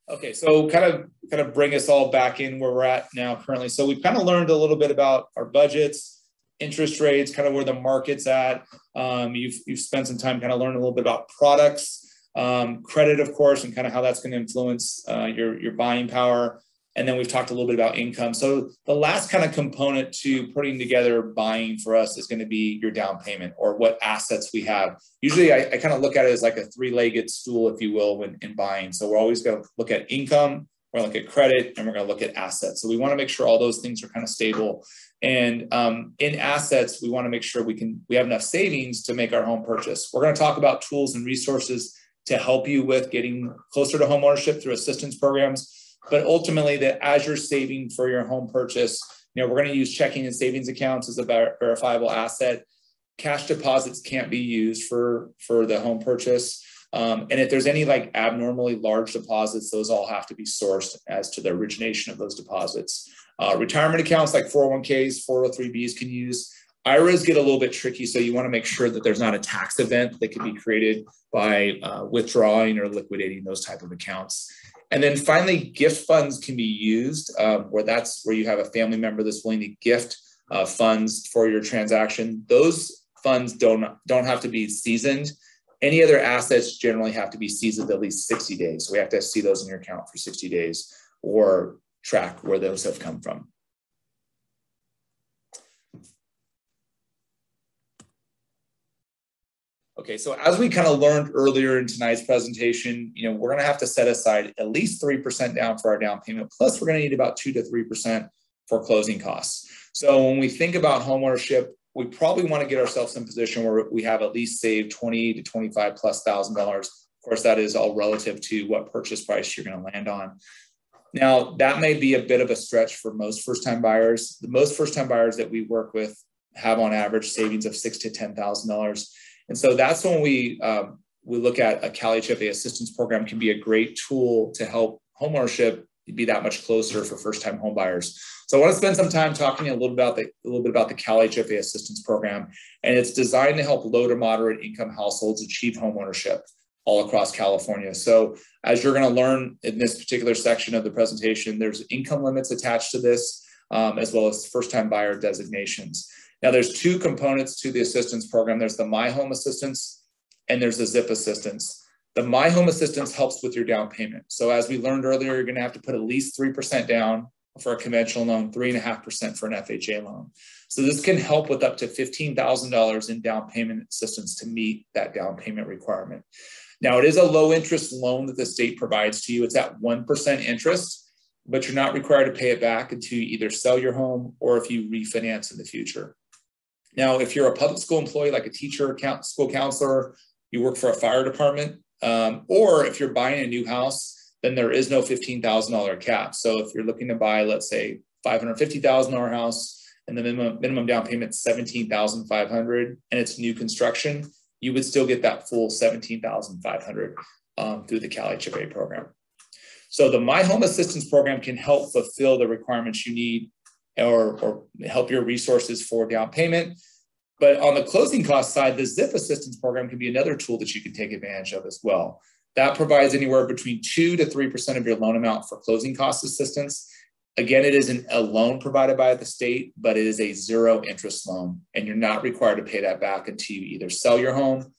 Okay, so kind of bring us all back in where we're at now currently. So we've kind of learned a little bit about our budgets, interest rates, kind of where the market's at. You've spent some time kind of learning a little bit about products, credit, of course, and kind of how that's going to influence your buying power. And then we've talked a little bit about income. So the last kind of component to putting together buying for us is going to be your down payment, or what assets we have. Usually I kind of look at it as like a three-legged stool, if you will, when in buying. So we're always going to look at income, we're going to look at credit, and we're going to look at assets. So we want to make sure all those things are kind of stable. And in assets, we want to make sure we have enough savings to make our home purchase. We're going to talk about tools and resources to help you with getting closer to homeownership through assistance programs. But ultimately, that as you're saving for your home purchase, we're going to use checking and savings accounts as a verifiable asset. Cash deposits can't be used for the home purchase. And if there's any like abnormally large deposits, those all have to be sourced as to the origination of those deposits. Retirement accounts like 401ks, 403bs can use. IRAs get a little bit tricky, so you want to make sure that there's not a tax event that can be created by withdrawing or liquidating those type of accounts. And then finally, gift funds can be used where you have a family member that's willing to gift funds for your transaction. Those funds don't have to be seasoned. Any other assets generally have to be seasoned at least 60 days. So we have to see those in your account for 60 days or track where those have come from. Okay, so as we kind of learned earlier in tonight's presentation, we're going to have to set aside at least 3% down for our down payment, plus we're going to need about 2 to 3% for closing costs. So when we think about homeownership, we probably want to get ourselves in a position where we have at least saved $20,000 to $25,000+. Of course, that is all relative to what purchase price you're going to land on. Now, that may be a bit of a stretch for most first-time buyers. The most first-time buyers that we work with have on average savings of $6,000 to $10,000. And so that's when we look at a Cal Hfa Assistance Program can be a great tool to help homeownership be that much closer for first-time home buyers. So I want to spend some time talking a little bit about the Cal Hfa Assistance Program, and it's designed to help low to moderate income households achieve homeownership all across California. So as you're going to learn in this particular section of the presentation, there's income limits attached to this, as well as first-time buyer designations. Now, there's two components to the assistance program. There's the My Home Assistance and there's the ZIP Assistance. The My Home Assistance helps with your down payment. So as we learned earlier, you're going to have to put at least 3% down for a conventional loan, 3.5% for an FHA loan. So this can help with up to $15,000 in down payment assistance to meet that down payment requirement. Now, it is a low interest loan that the state provides to you. It's at 1% interest. but you're not required to pay it back until you either sell your home or if you refinance in the future. Now, if you're a public school employee, like a teacher, school counselor, you work for a fire department, or if you're buying a new house, then there is no $15,000 cap. So if you're looking to buy, let's say, $550,000 house and the minimum down payment is $17,500 and it's new construction, you would still get that full $17,500 through the Cal Hfa program. So the My Home Assistance Program can help fulfill the requirements you need or help your resources for down payment. But on the closing cost side, the ZIP Assistance Program can be another tool that you can take advantage of as well. That provides anywhere between 2 to 3% of your loan amount for closing cost assistance. Again, it isn't a loan provided by the state, but it is a zero interest loan, and you're not required to pay that back until you either sell your home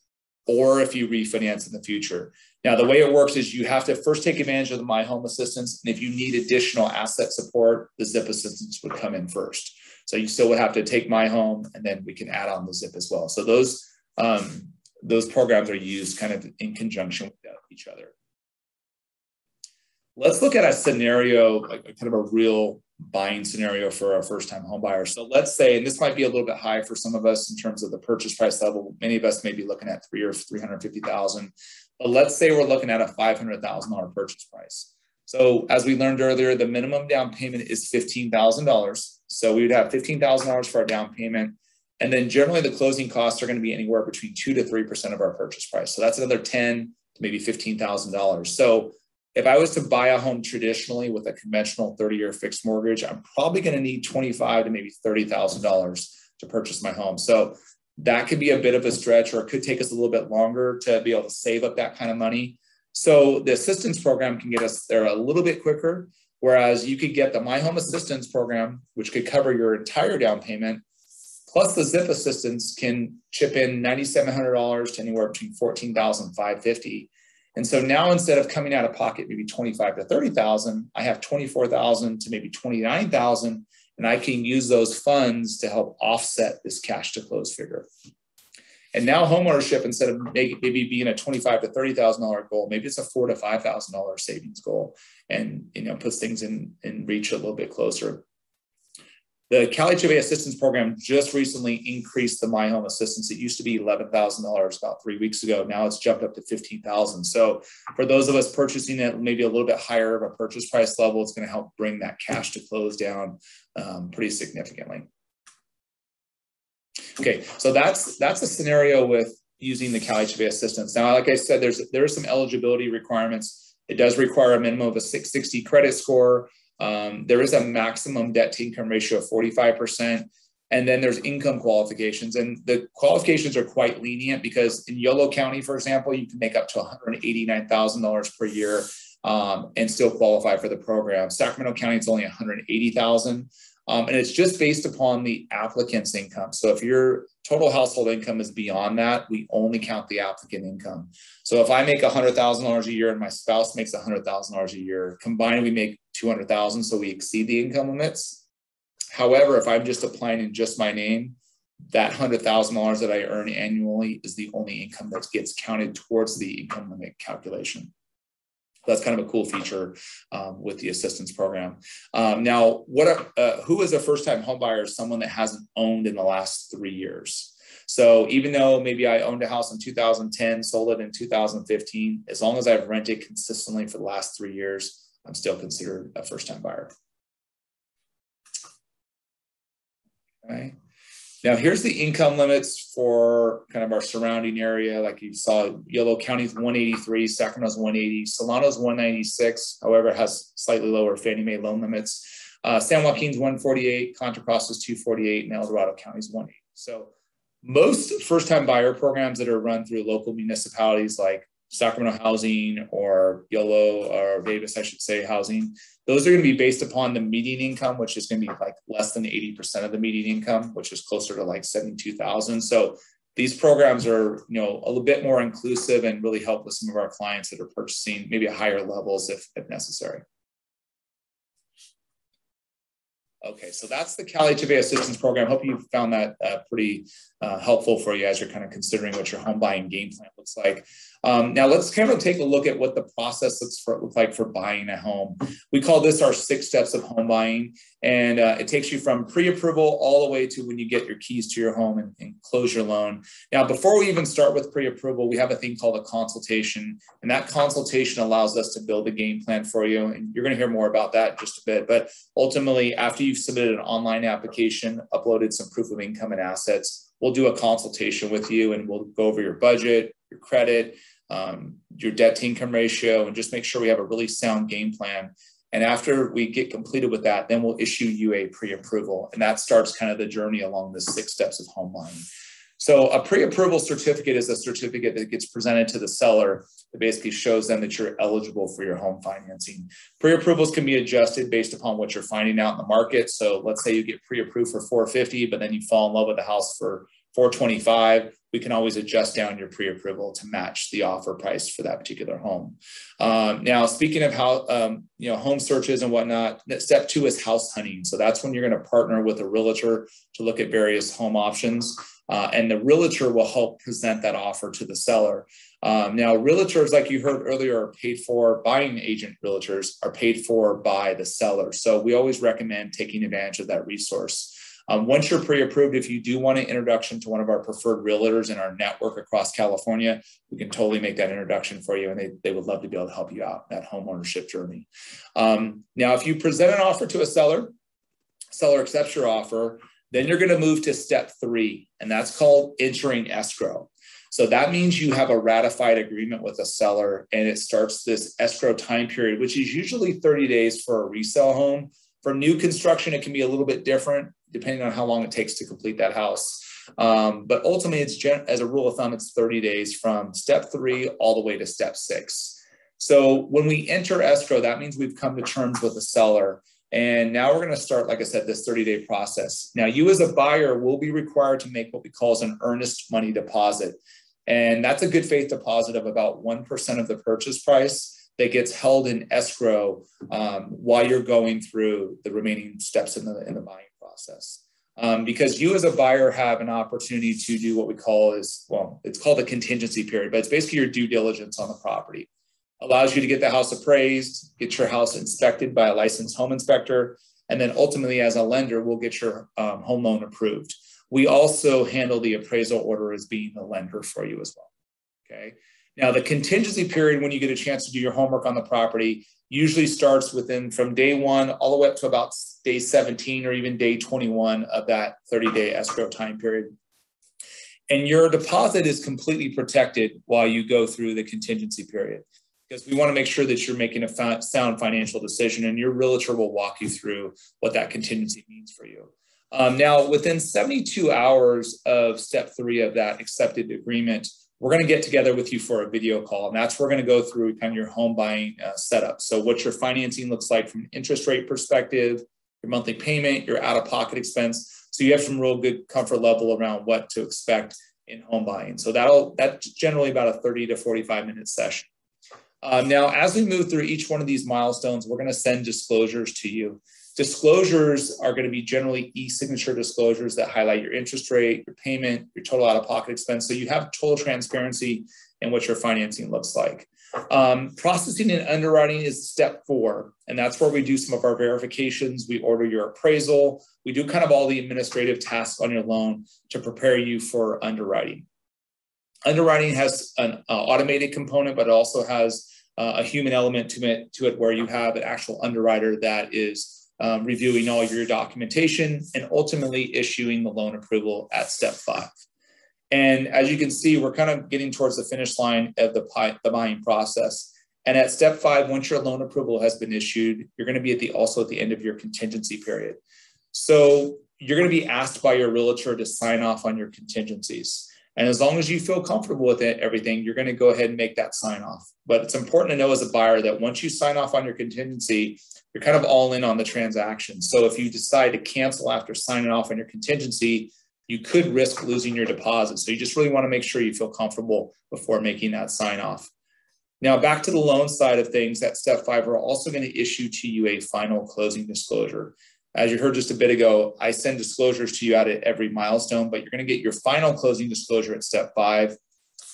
or if you refinance in the future. Now, the way it works is you have to first take advantage of the My Home Assistance, and if you need additional asset support, the ZIP Assistance would come in first. So you still would have to take My Home, and then we can add on the ZIP as well. So those programs are used kind of in conjunction with each other. Let's look at a scenario, like kind of a real buying scenario for a first-time home buyer. So let's say, and this might be a little bit high for some of us in terms of the purchase price level. Many of us may be looking at $350,000, but let's say we're looking at a $500,000 purchase price. So as we learned earlier, the minimum down payment is $15,000. So we would have $15,000 for our down payment. And then generally the closing costs are going to be anywhere between 2 to 3% of our purchase price. So that's another $10,000 to maybe $15,000. So if I was to buy a home traditionally with a conventional 30-year fixed mortgage, I'm probably going to need $25,000 to maybe $30,000 to purchase my home. So that could be a bit of a stretch, or it could take us a little bit longer to be able to save up that kind of money. So the assistance program can get us there a little bit quicker, whereas you could get the My Home Assistance Program, which could cover your entire down payment, plus the ZIP Assistance can chip in $9,700 to anywhere between $14,550. And so now instead of coming out of pocket maybe $25,000 to $30,000, I have $24,000 to maybe $29,000, and I can use those funds to help offset this cash to close figure. And now homeownership, instead of maybe being a $25,000 to $30,000 goal, maybe it's a $4,000 to $5,000 savings goal, and puts things in reach a little bit closer. The Cal Hfa Assistance Program just recently increased the My Home Assistance. It used to be $11,000 about 3 weeks ago. Now it's jumped up to $15,000. So for those of us purchasing it maybe a little bit higher of a purchase price level, it's going to help bring that cash to close down pretty significantly. Okay, so that's a scenario with using the Cal Hfa Assistance. Now, like I said, there are some eligibility requirements. It does require a minimum of a 660 credit score. There is a maximum debt to income ratio of 45%. And then there's income qualifications. And the qualifications are quite lenient because in Yolo County, for example, you can make up to $189,000 per year and still qualify for the program. Sacramento County, it's only $180,000. And it's just based upon the applicant's income. So if your total household income is beyond that, we only count the applicant income. So if I make $100,000 a year and my spouse makes $100,000 a year, combined we make $200,000, so we exceed the income limits. However, if I'm just applying in just my name, that $100,000 that I earn annually is the only income that gets counted towards the income limit calculation. That's kind of a cool feature with the assistance program. Now, who is a first-time home buyer? Someone that hasn't owned in the last 3 years. So even though maybe I owned a house in 2010, sold it in 2015, as long as I've rented consistently for the last 3 years, I'm still considered a first-time buyer. Okay. Now, here's the income limits for kind of our surrounding area. Like you saw, Yolo County's 183, Sacramento's 180, Solano's 196, however, it has slightly lower Fannie Mae loan limits. San Joaquin's 148, Contra Costa's 248, and El Dorado County's 180. So most first-time buyer programs that are run through local municipalities like Sacramento Housing or Yolo or Davis, I should say, Housing, those are going to be based upon the median income, which is going to be like less than 80% of the median income, which is closer to like 72,000. So these programs are, a little bit more inclusive and really help with some of our clients that are purchasing maybe at higher levels if necessary. Okay, so that's the Cal Hfa Assistance Program. I hope you found that pretty helpful for you as you're kind of considering what your home buying game plan looks like. Now let's kind of take a look at what the process looks like for buying a home. We call this our 6 steps of home buying, and it takes you from pre-approval all the way to when you get your keys to your home and close your loan. Now, before we even start with pre-approval, we have a thing called a consultation, and that consultation allows us to build a game plan for you, and you're going to hear more about that in just a bit. But ultimately, after you've submitted an online application, uploaded some proof of income and assets, we'll do a consultation with you, and we'll go over your budget, your credit, your debt to income ratio, and just make sure we have a really sound game plan. And after we get completed with that, then we'll issue you a pre-approval. And that starts kind of the journey along the 6 steps of home buying. So a pre-approval certificate is a certificate that gets presented to the seller that basically shows them that you're eligible for your home financing. Pre-approvals can be adjusted based upon what you're finding out in the market. So let's say you get pre-approved for $450, but then you fall in love with the house for $425. We can always adjust down your pre-approval to match the offer price for that particular home. Now, speaking of how home searches and whatnot, step 2 is house hunting. So that's when you're going to partner with a realtor to look at various home options. And the realtor will help present that offer to the seller. Now, realtors, like you heard earlier, are paid for, buying agent realtors are paid for by the seller. So we always recommend taking advantage of that resource. Once you're pre-approved, if you do want an introduction to one of our preferred realtors in our network across California, we can totally make that introduction for you, and they would love to be able to help you out in that home ownership journey. Now, if you present an offer to a seller accepts your offer, then you're going to move to step 3, and that's called entering escrow. So that means you have a ratified agreement with a seller, and it starts this escrow time period, which is usually 30 days for a resale home. For new construction, it can be a little bit different depending on how long it takes to complete that house. But ultimately, as a rule of thumb, it's 30 days from step 3 all the way to step 6. So when we enter escrow, that means we've come to terms with the seller. And now we're going to start, like I said, this 30-day process. Now, you as a buyer will be required to make what we call an earnest money deposit. And that's a good faith deposit of about 1% of the purchase price that gets held in escrow while you're going through the remaining steps in the buying process. Because you as a buyer have an opportunity to do what we call it's called a contingency period, but it's basically your due diligence on the property. Allows you to get the house appraised, get your house inspected by a licensed home inspector, and then ultimately as a lender, we'll get your home loan approved. We also handle the appraisal order as being the lender for you as well, okay? Now, the contingency period, when you get a chance to do your homework on the property, usually starts from day 1 all the way up to about day 17 or even day 21 of that 30-day escrow time period. And your deposit is completely protected while you go through the contingency period, because we want to make sure that you're making a sound financial decision, and your realtor will walk you through what that contingency means for you. Now, within 72 hours of step 3 of that accepted agreement, we're going to get together with you for a video call, and that's where we're going to go through kind of your home buying setup. So what your financing looks like from an interest rate perspective, your monthly payment, your out-of-pocket expense. So you have some real good comfort level around what to expect in home buying. So that's generally about a 30 to 45-minute session. Now, as we move through each one of these milestones, we're going to send disclosures to you. Disclosures are going to be generally e-signature disclosures that highlight your interest rate, your payment, your total out-of-pocket expense. So you have total transparency in what your financing looks like. Processing and underwriting is step 4, and that's where we do some of our verifications. We order your appraisal. We do kind of all the administrative tasks on your loan to prepare you for underwriting. Underwriting has an automated component, but it also has a human element to it where you have an actual underwriter that is reviewing all your documentation and ultimately issuing the loan approval at step 5. And as you can see, we're kind of getting towards the finish line of the buying process. And at step 5, once your loan approval has been issued, you're going to be also at the end of your contingency period. So you're going to be asked by your realtor to sign off on your contingencies. And as long as you feel comfortable with everything, you're going to go ahead and make that sign off. But it's important to know as a buyer that once you sign off on your contingency, you're kind of all in on the transaction. So if you decide to cancel after signing off on your contingency, you could risk losing your deposit. So you just really want to make sure you feel comfortable before making that sign off. Now, back to the loan side of things, at step 5, we're also going to issue to you a final closing disclosure. As you heard just a bit ago, I send disclosures to you out at every milestone, but you're going to get your final closing disclosure at step 5.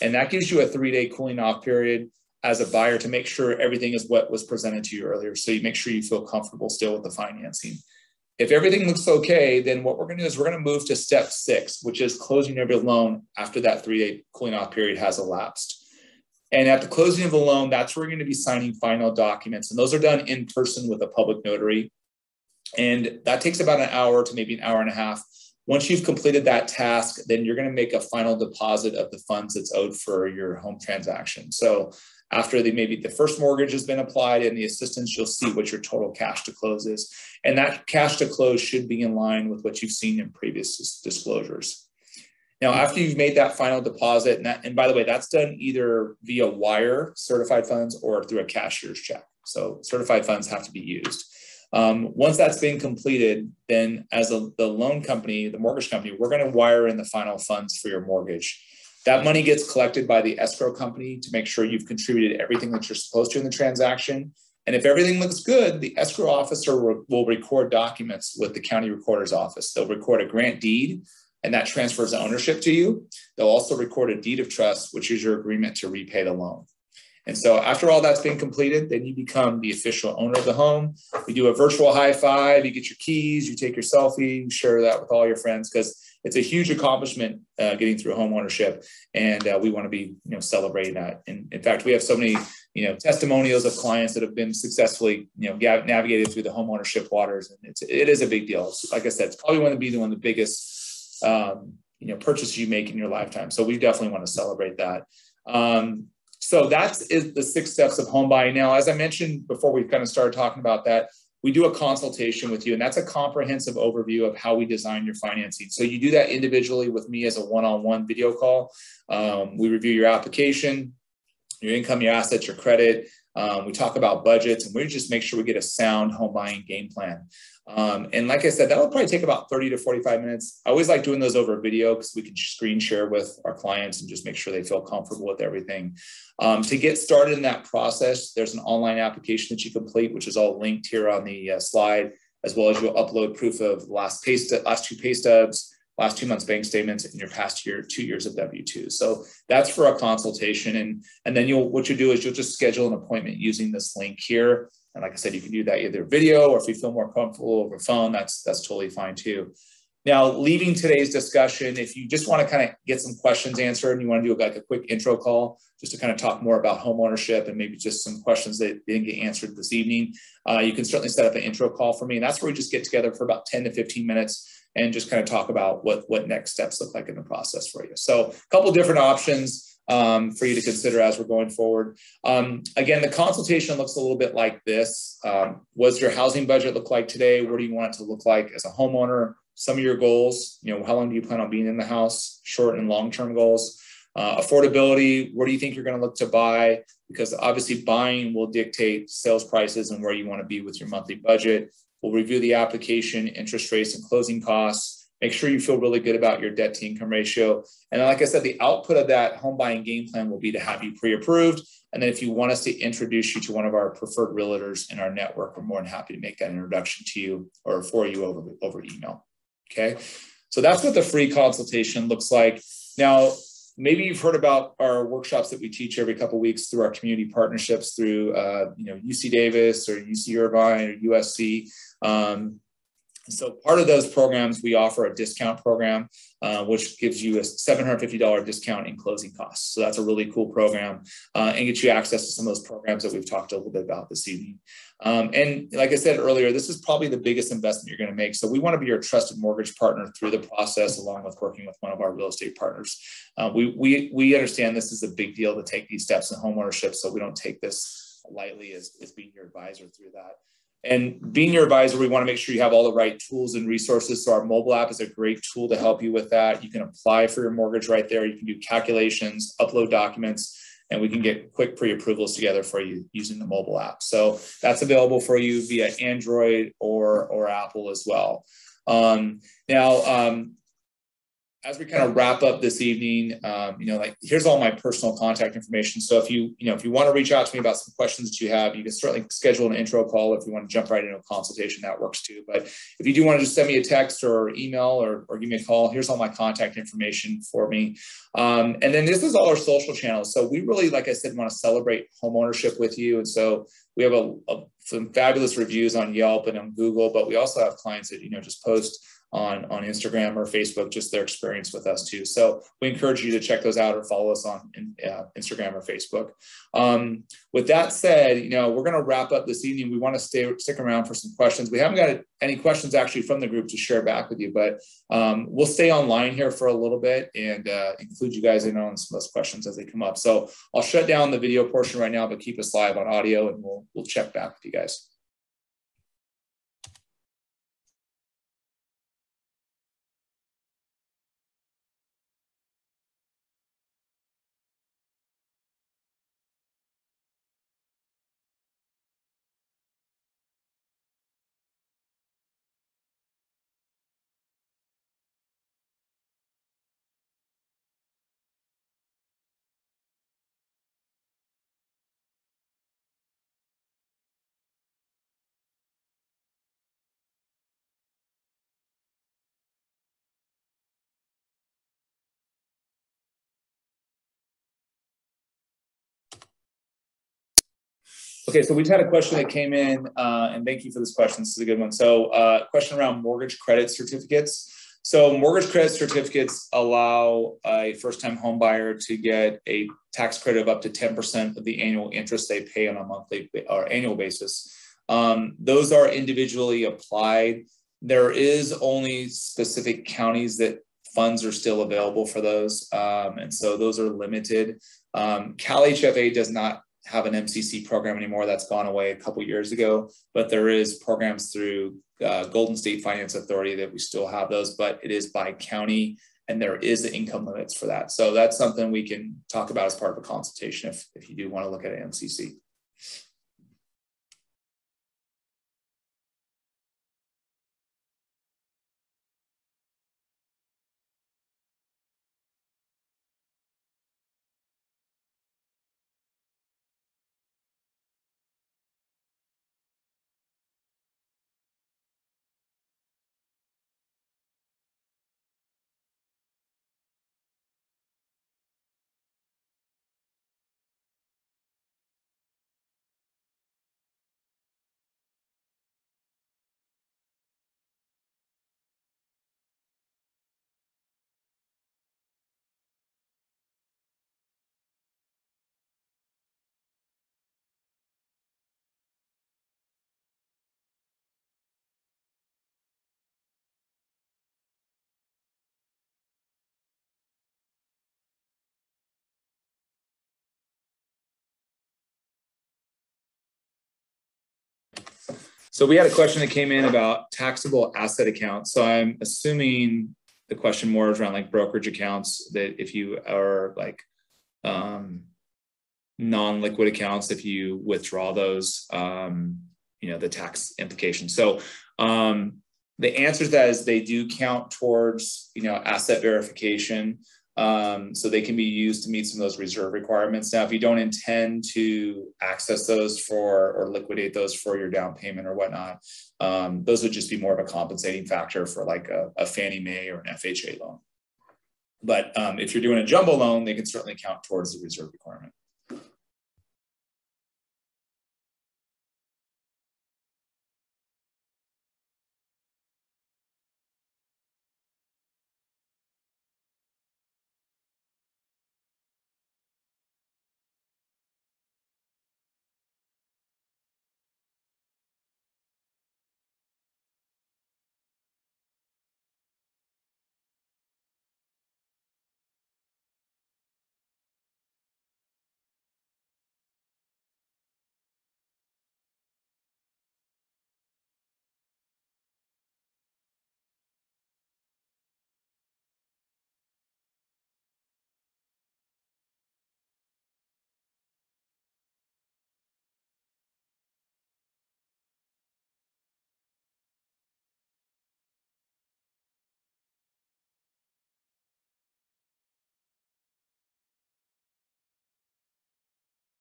And that gives you a 3-day cooling off period as a buyer to make sure everything is what was presented to you earlier. So you make sure you feel comfortable still with the financing. If everything looks okay, then what we're going to do is we're going to move to step 6, which is closing of your loan after that 3-day cooling off period has elapsed. And at the closing of the loan, that's where we're going to be signing final documents. And those are done in person with a public notary. And that takes about an hour to maybe an hour and a half. Once you've completed that task, then you're going to make a final deposit of the funds that's owed for your home transaction. So after maybe the first mortgage has been applied and the assistance, you'll see what your total cash to close is. And that cash to close should be in line with what you've seen in previous disclosures. Now, after you've made that final deposit, and by the way, that's done either via wire, certified funds, or through a cashier's check. So certified funds have to be used. Once that's been completed, then as the loan company, the mortgage company, we're going to wire in the final funds for your mortgage. That money gets collected by the escrow company to make sure you've contributed everything that you're supposed to in the transaction. And if everything looks good, the escrow officer will record documents with the county recorder's office. They'll record a grant deed, and that transfers ownership to you. They'll also record a deed of trust, which is your agreement to repay the loan. And so after all that's been completed, then you become the official owner of the home. We do a virtual high five, you get your keys, you take your selfie, you share that with all your friends, because it's a huge accomplishment getting through home ownership. And we want to be, celebrating that. And in fact, we have so many, testimonials of clients that have been successfully, navigated through the home ownership waters. And it is a big deal. Like I said, it's probably one of the biggest, purchases you make in your lifetime. So we definitely want to celebrate that. So that is the 6 steps of home buying. Now, as I mentioned before we kind of started talking about that, we do a consultation with you, and that's a comprehensive overview of how we design your financing. So you do that individually with me as a one-on-one video call. We review your application, your income, your assets, your credit. We talk about budgets, and we just make sure we get a sound home buying game plan. And like I said, that'll probably take about 30 to 45 minutes. I always like doing those over video because we can screen share with our clients and just make sure they feel comfortable with everything. To get started in that process, there's an online application that you complete, which is all linked here on the slide, as well as you'll upload proof of last 2 pay stubs, last 2 months bank statements, and your past 2 years of W-2. So that's for a consultation. And then what you do is you'll just schedule an appointment using this link here. And like I said, you can do that either video, or if you feel more comfortable over phone, that's totally fine too. Now, leaving today's discussion, if you just want to kind of get some questions answered and you want to do like a quick intro call, just to kind of talk more about home ownership and maybe just some questions that didn't get answered this evening, you can certainly set up an intro call for me. And that's where we just get together for about 10 to 15 minutes and just kind of talk about what next steps look like in the process for you. So a couple of different options for you to consider as we're going forward. Again, the consultation looks a little bit like this. What's your housing budget look like today? What do you want it to look like as a homeowner? Some of your goals, how long do you plan on being in the house? Short and long-term goals. Affordability, where do you think you're going to look to buy? Because obviously buying will dictate sales prices and where you want to be with your monthly budget. We'll review the application, interest rates, and closing costs. Make sure you feel really good about your debt to income ratio. And like I said, the output of that home buying game plan will be to have you pre-approved. And then if you want us to introduce you to one of our preferred realtors in our network, we're more than happy to make that introduction to you or for you over email. Okay. So that's what the free consultation looks like. Now, maybe you've heard about our workshops that we teach every couple of weeks through our community partnerships through, UC Davis or UC Irvine or USC. So part of those programs, we offer a discount program, which gives you a $750 discount in closing costs. So that's a really cool program and gets you access to some of those programs that we've talked a little bit about this evening. And like I said earlier, this is probably the biggest investment you're going to make. So we want to be your trusted mortgage partner through the process, along with working with one of our real estate partners. We understand this is a big deal to take these steps in homeownership, so we don't take this lightly as being your advisor through that. And being your advisor, we want to make sure you have all the right tools and resources. So our mobile app is a great tool to help you with that. You can apply for your mortgage right there. You can do calculations, upload documents, and we can get quick pre-approvals together for you using the mobile app. So that's available for you via Android or Apple as well. as we kind of wrap up this evening, like here's all my personal contact information. So if you want to reach out to me about some questions that you have, you can certainly schedule an intro call. If you want to jump right into a consultation, that works too. But if you do want to just send me a text or email or give me a call, here's all my contact information for me. And then this is all our social channels. So we really, like I said, want to celebrate homeownership with you. And so we have some fabulous reviews on Yelp and on Google, but we also have clients that, just post on Instagram or Facebook, just their experience with us too. So we encourage you to check those out or follow us on Instagram or Facebook. With that said, we're going to wrap up this evening. We want to stick around for some questions. We haven't got any questions actually from the group to share back with you, but we'll stay online here for a little bit and include you guys in on some of those questions as they come up. So I'll shut down the video portion right now, but keep us live on audio and we'll check back with you guys. Okay, so we just had a question that came in, and thank you for this question. This is a good one. So question around mortgage credit certificates. So mortgage credit certificates allow a first-time home buyer to get a tax credit of up to 10% of the annual interest they pay on a monthly or annual basis. Those are individually applied. There is only specific counties that funds are still available for those. And so those are limited. Cal Hfa does not have an MCC program anymore. That's gone away a couple years ago, but there is programs through Golden State Finance Authority that we still have those, but it is by county and there is income limits for that. So that's something we can talk about as part of a consultation if you do want to look at an MCC. So we had a question that came in about taxable asset accounts. So I'm assuming the question more is around like brokerage accounts, that if you are like non-liquid accounts, if you withdraw those, the tax implications. So the answer to that is they do count towards, asset verification. So they can be used to meet some of those reserve requirements. Now, if you don't intend to access those or liquidate those for your down payment or whatnot, those would just be more of a compensating factor for like a Fannie Mae or an FHA loan. But if you're doing a jumbo loan, they can certainly count towards the reserve requirement.